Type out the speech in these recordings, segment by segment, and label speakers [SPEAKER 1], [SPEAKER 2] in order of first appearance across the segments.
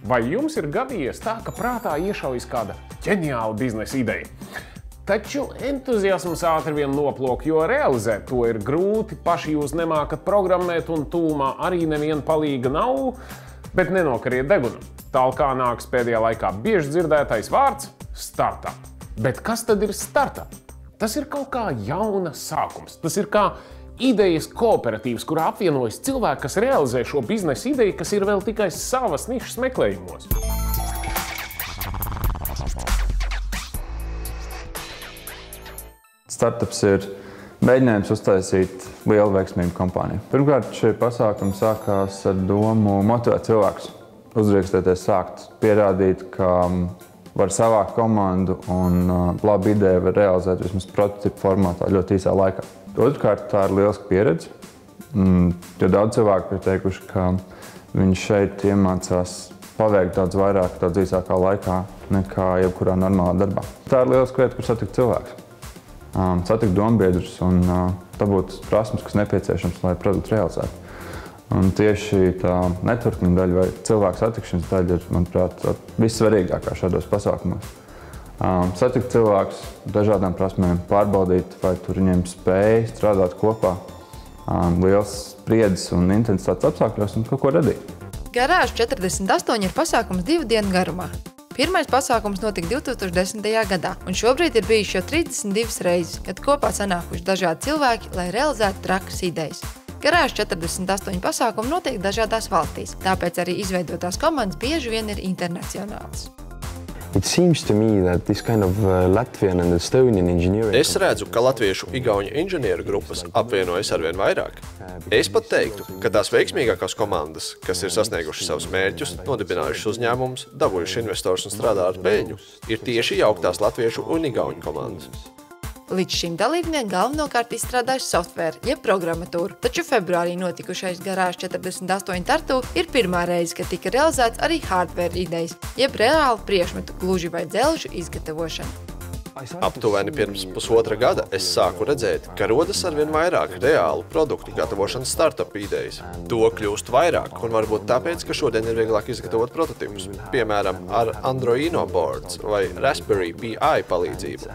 [SPEAKER 1] Vai jums ir gadījies tā, ka prātā iešaujas kāda ģeniāla biznesa ideja? Taču entuziasms ātri vien noplok, jo realizēt to ir grūti, paši jūs nemākat programmēt un tūmā arī neviena palīga nav, bet nenokariet degunu. Tālāk nāks pēdējā laikā bieži dzirdētais vārds – startup. Bet kas tad ir startup? Tas ir kaut kā jauna sākums. Tas ir kā idejas kooperatīvs, kurā apvienojas cilvēki, kas realizē šo biznesa ideju, kas ir vēl tikai savas nišas meklējumos.
[SPEAKER 2] Startups ir mēģinājums uztaisīt lielu veiksmīgu kompāniju. Pirmkārt, šie pasākumi sākās ar domu motivēt cilvēkus, uzrakstēties sākt, pierādīt, ka var savākt komandu un labu ideju var realizēt vismaz prototipu formātā ļoti īsā laikā. Otrkārt, tā ir lieliska pieredze, jo daudz cilvēku ir teikuši, ka viņi šeit iemācās paveikt daudz vairāk, daudz īsākā laikā nekā jebkurā normālā darbā. Tā ir lieliska vieta, kur satikt cilvēkus, satikt dombiedrus un dabūt prasmes, kas nepieciešams, lai produktu realizētu. Un tieši tā networking daļa vai cilvēku satikšanas daļa ir, manuprāt, vissvarīgākā šādos pasākumos. Satikt cilvēkus dažādām prasmēm, pārbaudīt, vai tur viņiem spēj strādāt kopā, liels spriedzes un intensitātes apstākļos un kaut ko radīt.
[SPEAKER 3] Garāža 48 ir pasākums 2 dienu garumā. Pirmais pasākums notika 2010. gadā, un šobrīd ir bijuši jau 32 reizes, kad kopā sanākuši dažādi cilvēki, lai realizētu trakas idejas. Garāža 48 pasākumi notiek dažādās valstīs, tāpēc arī izveidotās komandas bieži vien ir internacionālas.
[SPEAKER 4] Es redzu, ka latviešu igauņu inženieru grupas apvienojas arvien vairāk. Es pat teiktu, ka tās veiksmīgākās komandas, kas ir sasnieguši savus mērķus, nodibinājušas uzņēmumus, dabūjuši investors un strādā ar peļņu, ir tieši jauktās latviešu un igauņu komandas.
[SPEAKER 3] Līdz šim dalībnieki galvenokārt izstrādājuši software, jeb programmatūru, taču februārī notikušais Garāža 48 Tartu ir pirmā reize, kad tika realizēts arī hardware idejas, jeb reāli priekšmetu gluži vai dzelžu izgatavošana.
[SPEAKER 4] Aptuveni pirms pusotra gada es sāku redzēt, ka rodas arvien vairāk reālu produktu gatavošanas startup idejas. To kļūst vairāk, un varbūt tāpēc, ka šodien ir vieglāk izgatavot prototipus, piemēram, ar Arduino boards vai Raspberry Pi palīdzību.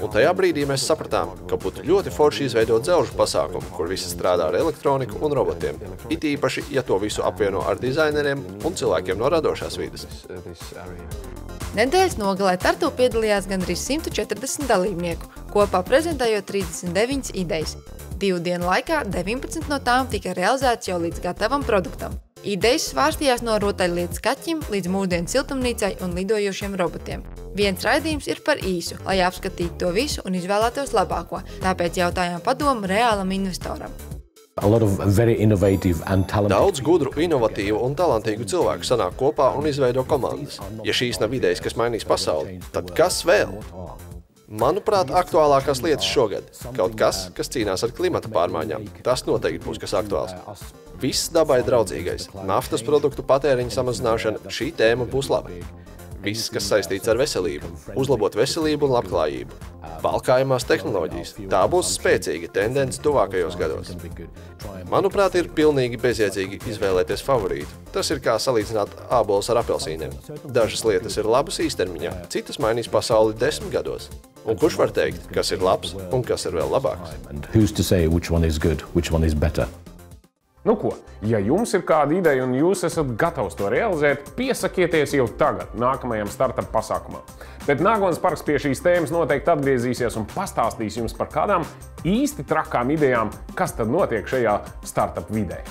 [SPEAKER 4] Un tajā brīdī mēs sapratām, ka būtu ļoti forši izveidot dzelžu pasākumu, kur visi strādā ar elektroniku un robotiem. It īpaši, ja to visu apvieno ar dizaineriem un cilvēkiem no radošās vides.
[SPEAKER 3] Nedēļas nogalē Tartu piedalījās gandrīz 140 dalībnieku, kopā prezentējot 39 idejas. 2 dienu laikā 19 no tām tika realizētas jau līdz gatavam produktam. Idejas svārstījās no rotaļlietas kaķim līdz mūsdienu siltumnīcai un lidojošiem robotiem. Viens raidījums ir par īsu, lai apskatītu to visu un izvēlētos labāko, tāpēc jautājām padomu reālam investoram.
[SPEAKER 4] Daudz gudru, inovatīvu un talantīgu cilvēku sanāk kopā un izveido komandas. Ja šīs nav idejas, kas mainīs pasauli, tad kas vēl? Manuprāt, aktuālākās lietas šogad. Kaut kas, kas cīnās ar klimata pārmaiņām. Tas noteikti būs kas aktuāls. Viss dabai draudzīgais. Naftas produktu patēriņa samazināšana, šī tēma būs laba. Viss, kas saistīts ar veselību. Uzlabot veselību un labklājību. Valkājumās tehnoloģijas. Tā būs spēcīga tendence tuvākajos gados. Manuprāt, ir pilnīgi bezjēdzīgi izvēlēties favorītu. Tas ir kā salīdzināt ābolus ar apelsīniem. Dažas lietas ir labas īstermiņā, citas mainīs pasauli 10 gados. Un kurš var teikt, kas ir labs un kas ir vēl labāks?
[SPEAKER 1] Nu ko, ja jums ir kāda ideja un jūs esat gatavs to realizēt, piesakieties jau tagad nākamajam startup pasākumam. Bet Nāgonas parks pie šīs tēmas noteikti atgriezīsies un pastāstīs jums par kādām īsti trakām idejām, kas tad notiek šajā startup vidē.